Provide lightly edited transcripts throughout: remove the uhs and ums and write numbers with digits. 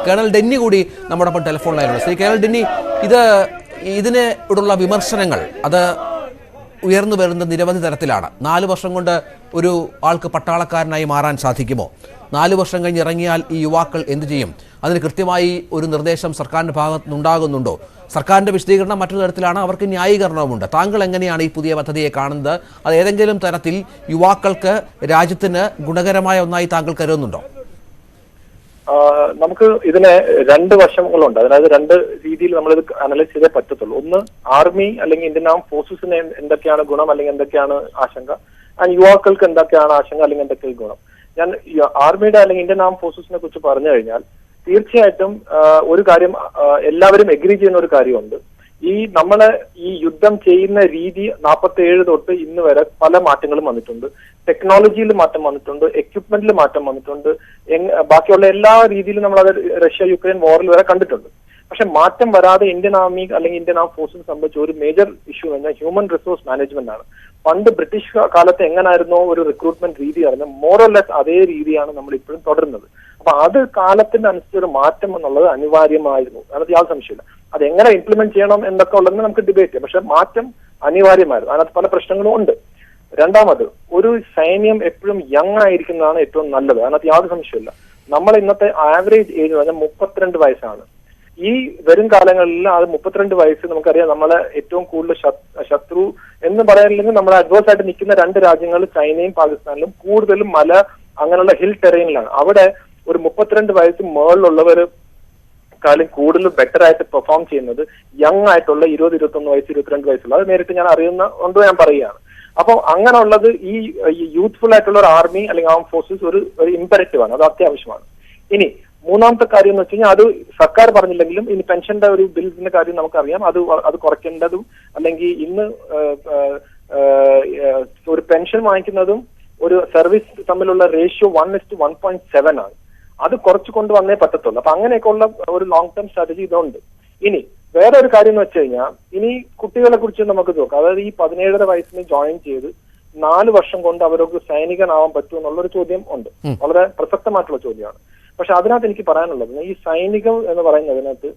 Colonel Denny കൂടി നമ്മോടൊപ്പം telephone ലൈനിലുണ്ട്. Shri colonel Denny, ഇതിനോടുള്ള വിമർശനങ്ങൾ അത് ഉയർന്നു വരുന്ന നിരവധി തരത്തിലാണ്. 4 വർഷം കൊണ്ട് ഒരു ആൾക്ക് പട്ടാളക്കാരനായി മാറാൻ സാധിക്കുമോ? 4 വർഷം കഴിഞ്ഞ് ഇറങ്ങിയാൽ ഈ യുവാക്കൾ എന്തു ചെയ്യും? അതിന് കൃത്യമായി ഒരു നിർദ്ദേശം സർക്കാരിൻ്റെ ഭാഗത്ത് നിന്നുണ്ടാകുന്നുണ്ടോ? സർക്കാരിൻ്റെ വിശദീകരണം മറ്റൊരു തരത്തിലാണ്, അവർക്ക് ന്യായീകരണവുമുണ്ട്. താങ്കൾ എങ്ങനെയാണ് ഈ പുതിയ പദ്ധതിയെ കാണുന്നത്? അത് ഏതെങ്കിലും തരത്തിൽ യുവാക്കൾക്ക്, രാജ്യത്തിന് ഗുണകരമായ ഒന്നായി താങ്കൾ കരുതുന്നുണ്ടോ? നമുക്ക് ഇതിനെ 2 വശങ്ങളുണ്ട്. അതായത് 2 രീതിയിൽ നമ്മളിത് അനലൈസ് ചെയ്തേ പറ്റത്തുള്ളൂ. ഒന്ന്, ആർമി അല്ലെങ്കിൽ ഇന്ത്യൻ ആം ഫോഴ്സസിന് എന്തൊക്കെയാണ് ഗുണം അല്ലെങ്കിൽ എന്തൊക്കെയാണ് ആശങ്ക, യുവാക്കൾക്ക് എന്തൊക്കെയാണ് ആശങ്ക അല്ലെങ്കിൽ എന്തൊക്കെയാണ് ഗുണം. ഞാൻ ആർമിയുടെ അല്ലെങ്കിൽ ഇന്ത്യൻ ആം ഫോഴ്സസിനെ കുറിച്ച് പറഞ്ഞു കഴിഞ്ഞാൽ തീർച്ചയായിട്ടും ഒരു കാര്യം എല്ലാവരും എഗ്രി ചെയ്യുന്ന ഒരു കാര്യമുണ്ട്. നമ്മള് ഈ യുദ്ധം ചെയ്യുന്ന രീതി 47 തൊട്ട് ഇന്ന് വരെ പല മാറ്റങ്ങളും വന്നിട്ടുണ്ട്. ടെക്നോളജിയിൽ മാറ്റം വന്നിട്ടുണ്ട്, എക്യുപ്മെന്റിൽ മാറ്റം വന്നിട്ടുണ്ട്, ബാക്കിയുള്ള എല്ലാ രീതിയിലും നമ്മളത് റഷ്യ യുക്രൈൻ വാറിൽ വരെ കണ്ടിട്ടുണ്ട്. പക്ഷെ മാറ്റം വരാതെ ഇന്ത്യൻ ആർമി അല്ലെങ്കിൽ ഇന്ത്യൻ ആം ഫോഴ്സിനെ സംബന്ധിച്ച ഒരു മേജർ ഇഷ്യൂ എന്ന് പറഞ്ഞാൽ ഹ്യൂമൻ റിസോഴ്സ് മാനേജ്മെന്റ് ആണ്. പണ്ട് ബ്രിട്ടീഷ് കാലത്ത് എങ്ങനായിരുന്നോ ഒരു റിക്രൂട്ട്മെന്റ് രീതി ആയിരുന്നു, മോറോലെസ് അതേ രീതിയാണ് നമ്മൾ ഇപ്പോഴും തുടരുന്നത്. അപ്പൊ അത് കാലത്തിന്റെ അനുസരിച്ചൊരു മാറ്റം എന്നുള്ളത് അനിവാര്യമായിരുന്നു, അതിനകത്ത് യാതൊരു സംശയമില്ല. അത് എങ്ങനെ ഇംപ്ലിമെന്റ് ചെയ്യണം എന്നൊക്കെ ഉള്ളതെന്ന് നമുക്ക് ഡിബേറ്റ് ചെയ്യാം. പക്ഷെ മാറ്റം അനിവാര്യമായിരുന്നു, അതിനകത്ത് പല പ്രശ്നങ്ങളും ഉണ്ട്. രണ്ടാമത്, ഒരു സൈന്യം എപ്പോഴും യങ് ആയിരിക്കുന്നതാണ് ഏറ്റവും നല്ലത്, അതിനകത്ത് യാതൊരു സംശയമില്ല. നമ്മൾ ഇന്നത്തെ ആവറേജ് ഏജ് എന്ന് പറഞ്ഞാൽ 32 വയസ്സാണ്. ഈ വരും കാലങ്ങളിൽ അത് 32 വയസ്സ് നമുക്കറിയാം. നമ്മളെ ഏറ്റവും കൂടുതൽ ശത്രു എന്ന് പറയാനില്ലെങ്കിൽ നമ്മളെ അഡ്വേഴ്സ് ആയിട്ട് നിൽക്കുന്ന 2 രാജ്യങ്ങൾ ചൈനയും പാകിസ്ഥാനിലും കൂടുതലും മല അങ്ങനെയുള്ള ഹിൽ ടെറൈനിലാണ്. അവിടെ ഒരു 32 വയസ്സ് മുകളിലുള്ളവർ കാലം കൂടുതൽ ബെറ്റർ ആയിട്ട് പെർഫോം ചെയ്യുന്നത് യങ് ആയിട്ടുള്ള 20, 21 വയസ്സ്, 22 വയസ്സുള്ള, അത് നേരിട്ട് ഞാൻ അറിയുന്ന കൊണ്ട് ഞാൻ പറയുകയാണ്. അപ്പൊ അങ്ങനെയുള്ളത് ഈ യൂത്ത്ഫുൾ ആയിട്ടുള്ള ഒരു ആർമി അല്ലെങ്കിൽ ആം ഫോഴ്സസ് ഒരു ഇമ്പറേറ്റീവ് ആണ്, അത് അത്യാവശ്യമാണ്. ഇനി മൂന്നാമത്തെ കാര്യം എന്ന് വെച്ച് കഴിഞ്ഞാൽ, അത് സർക്കാർ പറഞ്ഞില്ലെങ്കിലും ഇനി പെൻഷന്റെ ഒരു ബില്ലിന്റെ കാര്യം നമുക്കറിയാം. അത് കുറയ്ക്കേണ്ടതും അല്ലെങ്കിൽ ഇന്ന് ഒരു പെൻഷൻ വാങ്ങിക്കുന്നതും ഒരു സർവീസ് തമ്മിലുള്ള റേഷ്യോ 1:1.7 ആണ്. അത് കുറച്ച് കൊണ്ടുവന്നേ പറ്റത്തുള്ളൂ. അപ്പൊ അങ്ങനെയൊക്കെ ഉള്ള ഒരു ലോങ് ടേം സ്ട്രാറ്റജി ഇതുണ്ട്. ഇനി വേറെ ഒരു കാര്യം എന്ന് വെച്ച് കഴിഞ്ഞാൽ, ഇനി കുട്ടികളെ കുറിച്ച് നമുക്ക് നോക്കാം. അതായത് ഈ 17 വയസ്സിന് ജോയിൻ ചെയ്ത് 4 വർഷം കൊണ്ട് അവർക്ക് സൈനികനാവാൻ പറ്റുമോ എന്നുള്ളൊരു ചോദ്യം ഉണ്ട്. വളരെ പ്രസക്തമായിട്ടുള്ള ചോദ്യമാണ്. പക്ഷെ അതിനകത്ത് എനിക്ക് പറയാനുള്ളത്, ഈ സൈനികം എന്ന് പറയുന്നതിനകത്ത്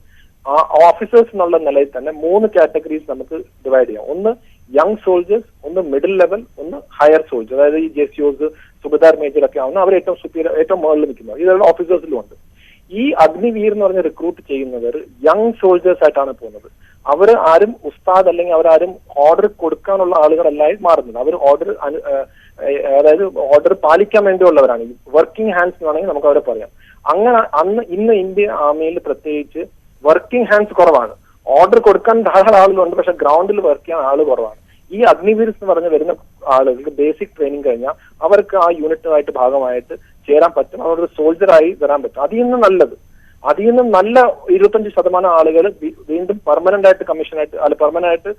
ഓഫീസേഴ്സ് എന്നുള്ള നിലയിൽ തന്നെ 3 കാറ്റഗറീസ് നമുക്ക് ഡിവൈഡ് ചെയ്യാം. ഒന്ന് യങ് സോൾജേഴ്സ്, ഒന്ന് മിഡിൽ ലെവൽ, ഒന്ന് ഹയർ സോൾജേഴ്സ്. അതായത് ഈ ജെസിയോസ്, സുബേദാർ മേജർ ഒക്കെ ആവുന്ന അവർ ഏറ്റവും മുകളിൽ നിൽക്കുന്നത്. ഇതെല്ലാം ഓഫീസേഴ്സിലും ഉണ്ട്. ഈ അഗ്നിവീർ എന്ന് പറഞ്ഞ് റിക്രൂട്ട് ചെയ്യുന്നവർ യങ് സോൾജേഴ്സ് ആയിട്ടാണ് പോകുന്നത്. അവർ ആരും ഉസ്താദ് അല്ലെങ്കിൽ അവരാരും ഓർഡർ കൊടുക്കാനുള്ള ആളുകളല്ലായി മാറുന്നത്. അവർ അതായത് ഓർഡർ പാലിക്കാൻ വേണ്ടിയുള്ളവരാണ്. വർക്കിംഗ് ഹാൻഡ്സ് എന്ന് വേണമെങ്കിൽ നമുക്ക് അവരെ പറയാം. അങ്ങനെ ഇന്ന് ഇന്ത്യൻ ആർമിയിൽ പ്രത്യേകിച്ച് വർക്കിംഗ് ഹാൻഡ്സ് കുറവാണ്. ഓർഡർ കൊടുക്കാൻ ധാരാളം ആളുകളുണ്ട്, പക്ഷെ ഗ്രൗണ്ടിൽ വർക്ക് ചെയ്യാൻ ആള് കുറവാണ്. ഈ അഗ്നിവീർസ് എന്ന് പറഞ്ഞ് വരുന്ന ആളുകൾക്ക് ബേസിക് ട്രെയിനിങ് കഴിഞ്ഞാൽ അവർക്ക് ആ യൂണിറ്റുമായിട്ട് ഭാഗമായിട്ട് ചേരാൻ പറ്റും, അവരൊരു സോൾജറായി വരാൻ പറ്റും. അതിൽ നിന്നും നല്ല 25% ആളുകൾ വീണ്ടും പെർമനന്റ് ആയിട്ട് കമ്മീഷനായിട്ട് അല്ല പെർമനന്റ് ആയിട്ട്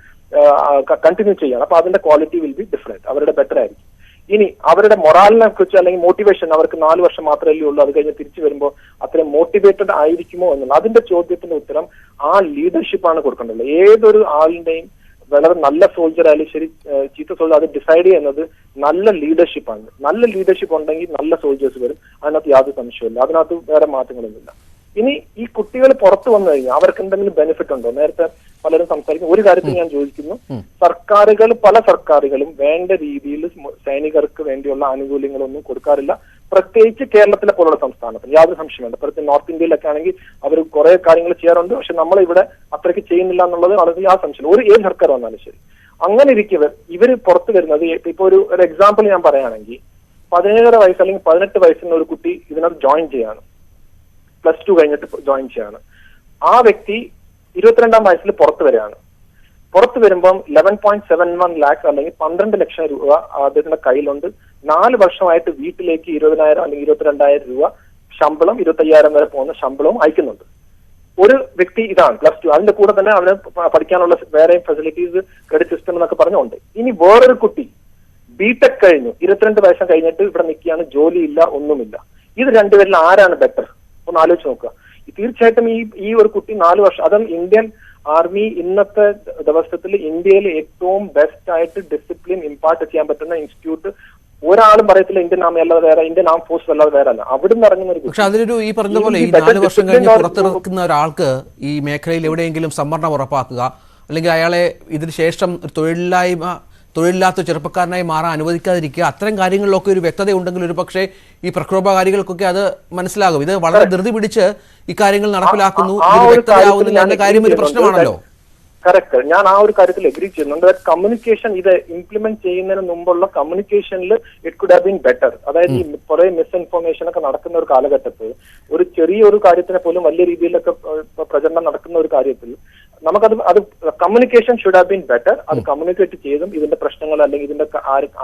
കണ്ടിന്യൂ ചെയ്യണം. അപ്പൊ അതിന്റെ ക്വാളിറ്റി വിൽ ബി ഡിഫറെന്റ്, അവരുടെ ബെറ്റർ ആയിരിക്കും. ഇനി അവരുടെ മൊറാലിനെ കുറിച്ച് അല്ലെങ്കിൽ മോട്ടിവേഷൻ, അവർക്ക് 4 വർഷം മാത്രമല്ലേ ഉള്ളൂ, അത് കഴിഞ്ഞ് തിരിച്ചു വരുമ്പോൾ അത്രയും മോട്ടിവേറ്റഡ് ആയിരിക്കുമോ എന്നുള്ള അതിന്റെ ചോദ്യത്തിന്റെ ഉത്തരം ആ ലീഡർഷിപ്പാണ് കൊടുക്കേണ്ടത്. ഏതൊരു ആളിന്റെയും വളരെ നല്ല സോൾജർ ആയാലും ശരി, ചീത്ത സോൾജർ, അത് ഡിസൈഡ് ചെയ്യുന്നത് നല്ല ലീഡർഷിപ്പാണ്. നല്ല ലീഡർഷിപ്പ് ഉണ്ടെങ്കിൽ നല്ല സോൾജേഴ്സ് വരും, അതിനകത്ത് യാതൊരു സംശയമില്ല. അതിനകത്ത് വേറെ മാറ്റങ്ങളൊന്നുമില്ല. ഇനി ഈ കുട്ടികൾ പുറത്തു വന്നു കഴിഞ്ഞാൽ അവർക്ക് എന്തെങ്കിലും ബെനിഫിറ്റ് ഉണ്ടോ? നേരത്തെ പലരും സംസാരിക്കും. ഒരു കാര്യത്തിൽ ഞാൻ ചോദിക്കുന്നു, പല സർക്കാരുകളും വേണ്ട രീതിയിൽ സൈനികർക്ക് വേണ്ടിയുള്ള ആനുകൂല്യങ്ങളൊന്നും കൊടുക്കാറില്ല, പ്രത്യേകിച്ച് കേരളത്തിലെ പോലുള്ള സംസ്ഥാനത്തിന്. യാതൊരു സംശയമുണ്ട്. പ്രത്യേകിച്ച് നോർത്ത് ഇന്ത്യയിലൊക്കെ ആണെങ്കിൽ അവർ കുറെ കാര്യങ്ങൾ ചെയ്യാറുണ്ട്, പക്ഷെ നമ്മളിവിടെ അത്രയ്ക്ക് ചെയ്യുന്നില്ല എന്നുള്ളത് വളരെ യാതൊരു സംശയമില്ല. ഏത് സർക്കാർ വന്നാലും ശരി. അങ്ങനെ ഇരിക്കവർ ഇവർ പുറത്തു വരുന്നത്, ഇപ്പൊ ഒരു എക്സാമ്പിൾ ഞാൻ പറയുകയാണെങ്കിൽ, 17 വയസ്സ് അല്ലെങ്കിൽ 18 വയസ്സിന് ഒരു കുട്ടി ഇതിനകത്ത് ജോയിൻ ചെയ്യാണ്, +2 കഴിഞ്ഞിട്ട് ജോയിൻ ചെയ്യാണ്. ആ വ്യക്തി 22-ാം വയസ്സിൽ പുറത്തു വരികയാണ്. പുറത്തു വരുമ്പം 11.71 lakhs അല്ലെങ്കിൽ 12 ലക്ഷം രൂപ അദ്ദേഹത്തിന്റെ കയ്യിലുണ്ട്. 4 വർഷമായിട്ട് വീട്ടിലേക്ക് 20,000 അല്ലെങ്കിൽ 22,000 രൂപ ശമ്പളം, 25,000 വരെ പോകുന്ന ശമ്പളവും അയക്കുന്നുണ്ട്. ഒരു വ്യക്തി ഇതാണ് +2. അതിന്റെ കൂടെ തന്നെ അവന് പഠിക്കാനുള്ള വേറെ ഫെസിലിറ്റീസ്, ക്രെഡിറ്റ് സിസ്റ്റം എന്നൊക്കെ പറഞ്ഞുണ്ട്. ഇനി വേറൊരു കുട്ടി ബിടെക് കഴിഞ്ഞു, 22 വയസ്സം കഴിഞ്ഞിട്ട് ഇവിടെ നിൽക്കുകയാണ്, ജോലിയില്ല, ഒന്നുമില്ല. ഇത് രണ്ടുപേരിൽ ആരാണ് ബെറ്റർ? ഒന്ന് ആലോചിച്ച് നോക്കുക. തീർച്ചയായിട്ടും ഈ ഒരു കുട്ടി 4 വർഷം, അതും ഇന്ത്യൻ ആർമി ഇന്നത്തെ ദിവസത്തിൽ ഇന്ത്യയിൽ ഏറ്റവും ബെസ്റ്റ് ആയിട്ട് ഡിസിപ്ലിൻ ഇമ്പാർട്ട് ചെയ്യാൻ പറ്റുന്ന ഇൻസ്റ്റിറ്റ്യൂട്ട് ഒരാളും പറയത്തില്ല ഇന്ത്യൻ ആർമി അല്ലാതെ വേറെ, ഇന്ത്യൻ ആം ഫോഴ്സ് അല്ലാതെ വേറെ അല്ല. അവിടുന്ന് ഇറങ്ങുന്ന ഒരു പക്ഷെ അതിലൊരു ഈ പറഞ്ഞ പോലെ ഈ 4 വർഷം കഴിഞ്ഞ് പുറത്തിറക്കുന്ന ഒരാൾക്ക് ഈ മേഖലയിൽ എവിടെയെങ്കിലും സംവരണം ഉറപ്പാക്കുക, അല്ലെങ്കിൽ അയാളെ ഇതിന് ശേഷം തൊഴിലില്ലാത്ത ചെറുപ്പക്കാരനായി മാറാൻ അനുവദിക്കാതിരിക്കുക, അത്തരം കാര്യങ്ങളിലൊക്കെ ഒരു വ്യക്തത ഉണ്ടെങ്കിൽ ഒരു പക്ഷേ ഈ പ്രക്ഷോഭകാരികൾക്കൊക്കെ അത് മനസ്സിലാകും. ഇത് വളരെ ധൃതി പിടിച്ച് ഇക്കാര്യങ്ങൾ നടപ്പിലാക്കുന്നു, ഇതിന് വ്യക്തതയാവുന്നില്ല എന്ന കാര്യം ഒരു പ്രശ്നമാണല്ലോ. കറക്റ്റ്, ഞാൻ ആ ഒരു കാര്യത്തിൽ എഗ്രി ചെയ്യുന്നുണ്ട്. കമ്മ്യൂണിക്കേഷൻ ഇത് ഇംപ്ലിമെന്റ് ചെയ്യുന്നതിന് മുമ്പുള്ള കമ്മ്യൂണിക്കേഷനിൽ it could have been better. അതായത് ഈ കുറെ മിസ്ഇൻഫോർമേഷൻ ഒക്കെ നടക്കുന്ന ഒരു കാലഘട്ടത്തിൽ ഒരു ചെറിയൊരു കാര്യത്തിനെ പോലും വലിയ രീതിയിലൊക്കെ പ്രചരണം നടക്കുന്ന ഒരു കാര്യത്തിൽ അത് communication should have been better. അത് കമ്മ്യൂണിക്കേറ്റ് ചെയ്തും ഇതിന്റെ പ്രശ്നങ്ങൾ അല്ലെങ്കിൽ ഇതിന്റെ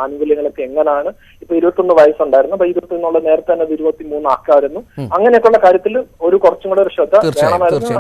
ആനുകൂല്യങ്ങളൊക്കെ എങ്ങനെയാണ്, ഇപ്പൊ 21 വയസ്സുണ്ടായിരുന്നു, അപ്പൊ 21 നേരത്തെ തന്നെ 23 ആക്കാമായിരുന്നു. അങ്ങനെയൊക്കെയുള്ള കാര്യത്തിൽ ഒരു കുറച്ചും കൂടെ ഒരു ശ്രദ്ധ വേണമായിരുന്നു.